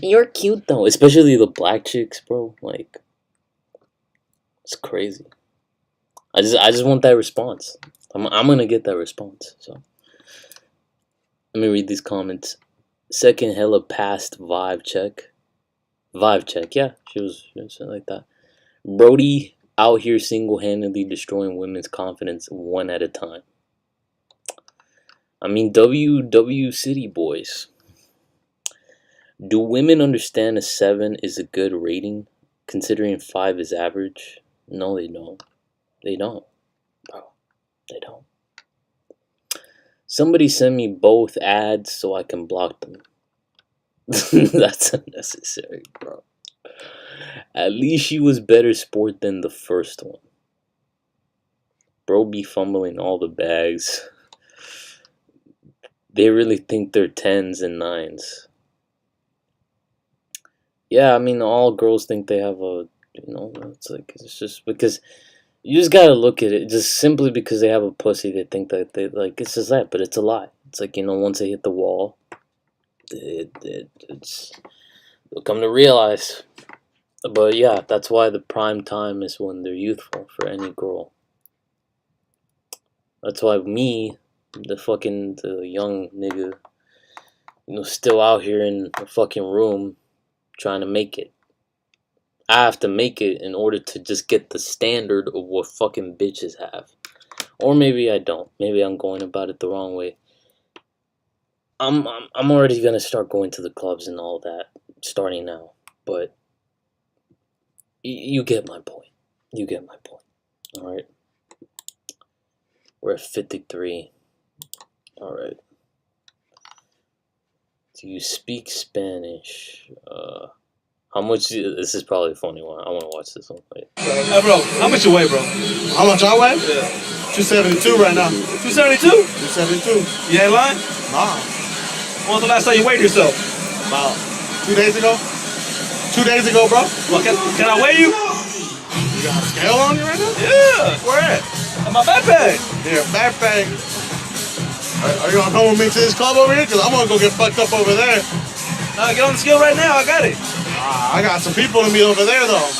You're cute though, especially the black chicks, bro. Like, it's crazy. I just want that response. I'm gonna get that response. So let me read these comments. Second, hella past vibe check. Vibe check, yeah, she was something like that. Brody out here single-handedly destroying women's confidence one at a time. I mean, WW City boys. Do women understand a 7 is a good rating, considering 5 is average? No, they don't. They don't. Bro, they don't. Somebody send me both ads so I can block them. That's unnecessary, bro. At least she was better sport than the first one. Bro be fumbling all the bags. They really think they're 10s and 9s. Yeah, I mean, all girls think they have a, you know, it's like, it's just because, you just gotta look at it, just simply because they have a pussy, they think that they, like, it's just that, but it's a lie. It's like, you know, once they hit the wall, it's, they'll come to realize. But yeah, that's why the prime time is when they're youthful for any girl. That's why me, the young nigga, you know, still out here in the fucking room trying to make it. I have to make it in order to just get the standard of what fucking bitches have. Or maybe I don't. Maybe I'm going about it the wrong way. I'm already gonna start going to the clubs and all that starting now. But you get my point. You get my point. Alright. We're at 53. Alright. Do you speak Spanish? How much? This is probably a funny one. I want to watch this one. Wait. Hey, bro, how much you weigh, bro? How much I weigh? Yeah. 272 right now. 272? 272. You ain't lying? Nah. When was the last time you weighed yourself? About 2 days ago. 2 days ago, bro. Well, can I weigh you? You got a scale on you right now? Yeah. Where at? At my backpack. Here, backpack. Are you gonna come with me to this club over here? Cause I'm gonna go get fucked up over there. Get on the scale right now. I got it. I got some people to meet over there though.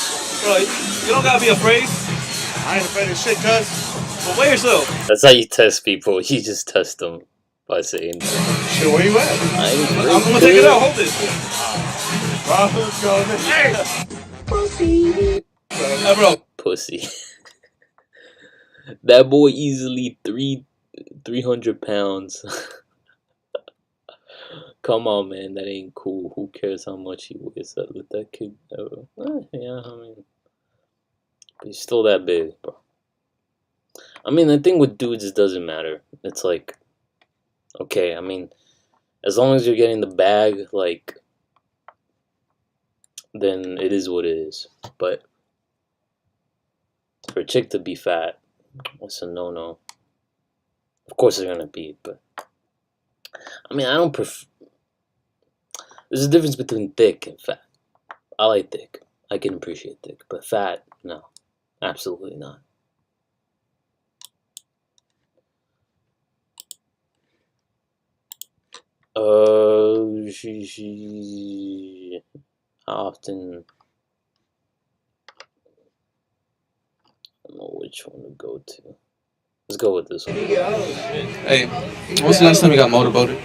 Bro, you don't gotta be afraid. I ain't afraid of shit, cuz. Well, weigh yourself. That's how you test people. You just test them by saying, shit, where you at? I'm gonna take it out. Hold this. Bro, let's go. Hey! Pussy. Hey, bro. Pussy. That boy easily 300 pounds. Come on, man, that ain't cool. Who cares how much he weighs? Let that kid. Yeah, I mean, he's still that big, bro. I mean, the thing with dudes, it doesn't matter. It's like, okay, I mean, as long as you're getting the bag, like, then it is what it is. But for a chick to be fat, it's a no-no. Of course, it's gonna be, but I mean, I don't prefer. There's a difference between thick and fat. I like thick. I can appreciate thick. But fat, no. Absolutely not. How often? which one to go to. Let's go with this one. Hey, when's the last time you got motorboated?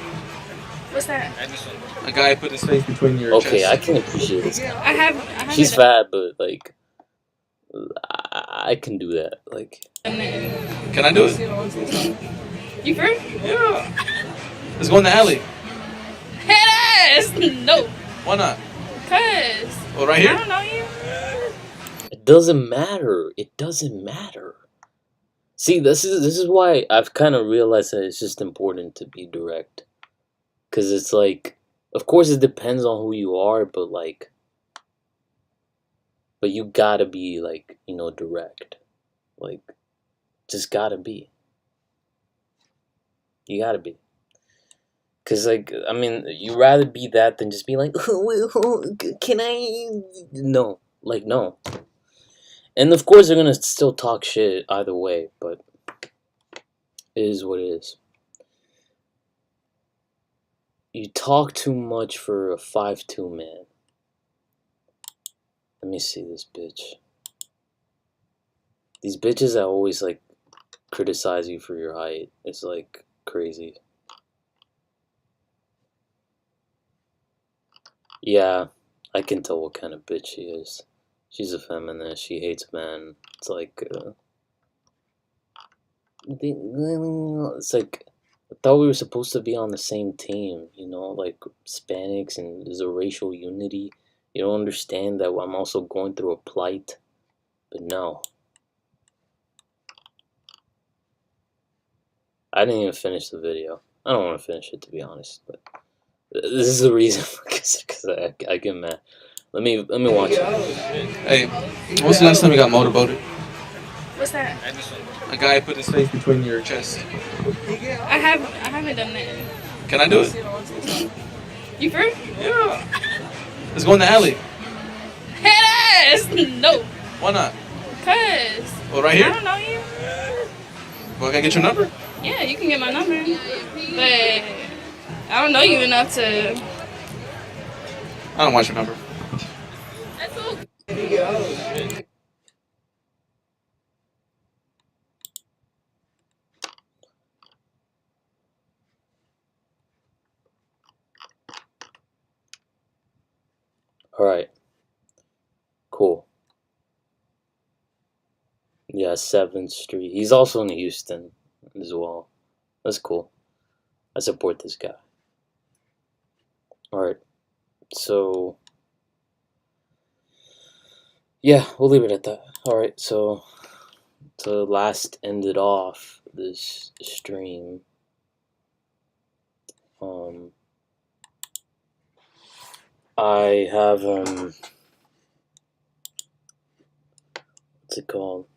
What's that? A guy put his face between your Okay, chest. I can appreciate this. I haven't She's fat, but like, I can do that. Like, Can I do it? You free? Yeah. Let's go in the alley. Head ass! No. Why not? Cause. Well, right here? I don't know you. it doesn't matter. It doesn't matter. See, this is why I've kind of realized that it's just important to be direct. Cause it's like, of course, it depends on who you are, but like, but you gotta be like, you know, direct. Like, just gotta be. You gotta be. Cause like, I mean, you rather be that than just be like, can I? No, like no. And of course, they're gonna still talk shit either way, but it is what it is. You talk too much for a 5'2" man. Let me see this bitch. These bitches that always like criticize you for your height is like crazy. Yeah, I can tell what kind of bitch she is. She's a feminist. She hates men. It's like, it's like, I thought we were supposed to be on the same team, you know, like Hispanics, and there's a racial unity. You don't understand that I'm also going through a plight, but no. I didn't even finish the video. I don't want to finish it, to be honest, but this is the reason, because I get mad. Let me watch it. Hey, when's the last time you got motorboated? What's that? A guy put his face between your chest. I haven't done that. Can I do it? You free? Yeah. Let's go in the alley. Head ass! No. Why not? Cause. Well, right here? I don't know you. Well, can I get your number? Yeah, you can get my number. But I don't know you enough to. I don't want your number. That's cool. Alright. Cool. Yeah, 7th Street. He's also in Houston as well. That's cool. I support this guy. Alright. So, yeah, we'll leave it at that. Alright, so to last end it off this stream, I have, what's it called?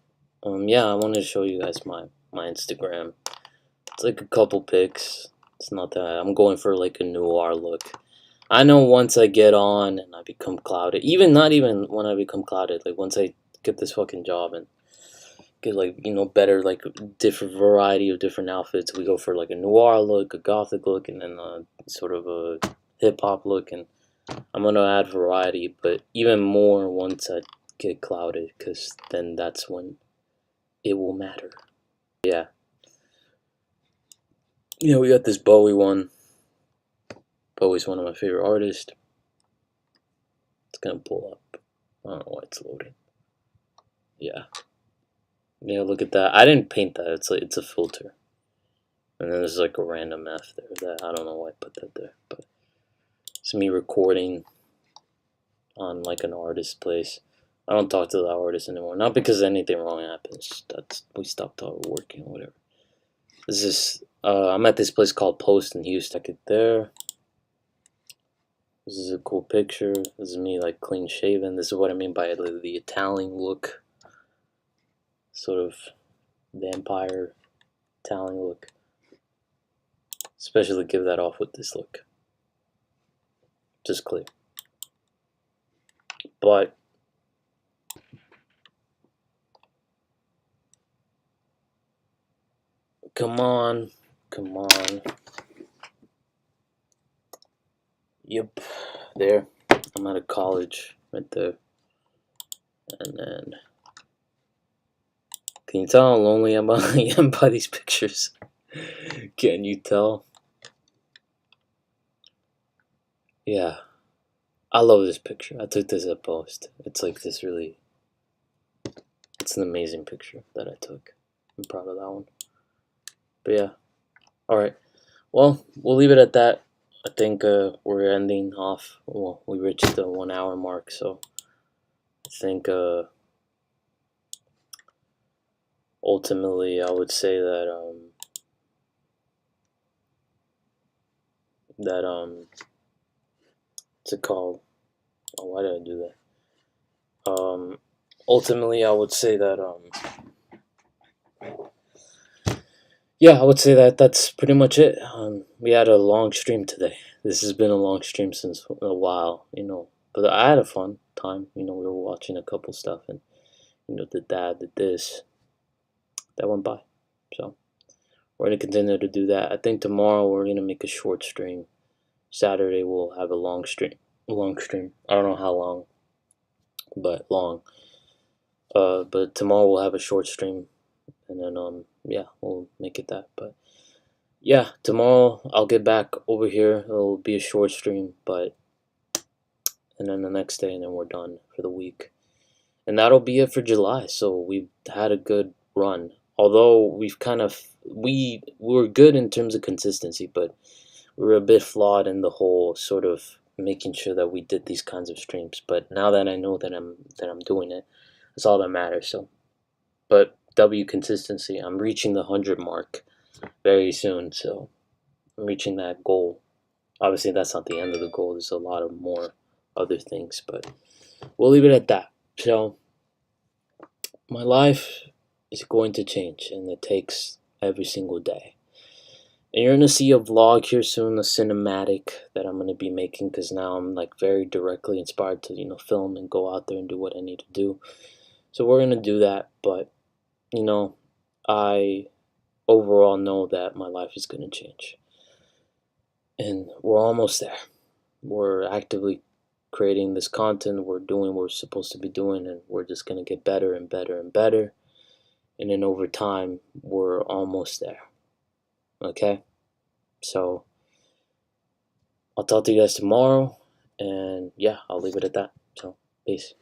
Yeah, I wanted to show you guys my Instagram. It's like a couple pics. It's not that I'm going for like a noir look. I know once I get on and I become clouded, not even when I become clouded, like once I get this fucking job and get like, you know, better, like different variety of different outfits, we go for like a noir look, a gothic look, and then sort of a hip hop look, and I'm gonna add variety, but even more once I get clouded, because then that's when it will matter. Yeah. Yeah, we got this Bowie one. Bowie's one of my favorite artists. It's gonna pull up. I don't know why it's loading. Yeah. Yeah, look at that. I didn't paint that. It's a filter. And then there's like a random F there. That I don't know why I put that there, but it's me recording on like an artist place. I don't talk to the artist anymore. Not because anything wrong happens. We stopped working or whatever. This is I'm at this place called Post in Houston. Like it there. This is a cool picture. This is me like clean shaven. This is what I mean by the Italian look. Sort of vampire Italian look. Especially give that off with this look. Just clear. But come on. Yep. There. I'm out of college right there. And then Can you tell how lonely I am by these pictures? Can you tell? Yeah. I love this picture. I took this at post. It's like this really... It's an amazing picture that I took. I'm proud of that one. But yeah. Alright. Well, we'll leave it at that. I think we're ending off. Well, we reached the 1 hour mark, so I think ultimately I would say that what's it called? Oh, why did I do that? Ultimately I would say that yeah, I would say that that's pretty much it. We had a long stream today. This has been a long stream since a while, you know. But I had a fun time. You know, we were watching a couple stuff and, you know, did that, did this. That went by. So we're going to continue to do that. I think tomorrow we're going to make a short stream. Saturday we'll have a long stream. I don't know how long, but long. But tomorrow we'll have a short stream. And then, yeah, we'll make it that. But yeah, tomorrow I'll get back over here. It'll be a short stream, and then the next day, and then we're done for the week. And that'll be it for July. So we've had a good run. Although we were good in terms of consistency, but we were a bit flawed in the whole sort of making sure that we did these kinds of streams. But now that I know that I'm doing it, that's all that matters. So, but consistency. I'm reaching the 100 mark very soon, so I'm reaching that goal. Obviously, that's not the end of the goal. There's a lot of more other things, but we'll leave it at that. So, my life is going to change, and it takes every single day. And you're gonna see a vlog here soon, a cinematic that I'm gonna be making, because now I'm like very directly inspired to, you know, film and go out there and do what I need to do. So we're gonna do that, but you know, I overall know that my life is gonna change. And we're almost there. We're actively creating this content, we're doing what we're supposed to be doing, and we're just gonna get better and better and better. And then over time, we're almost there. Okay? So I'll talk to you guys tomorrow, and yeah, I'll leave it at that. So, peace.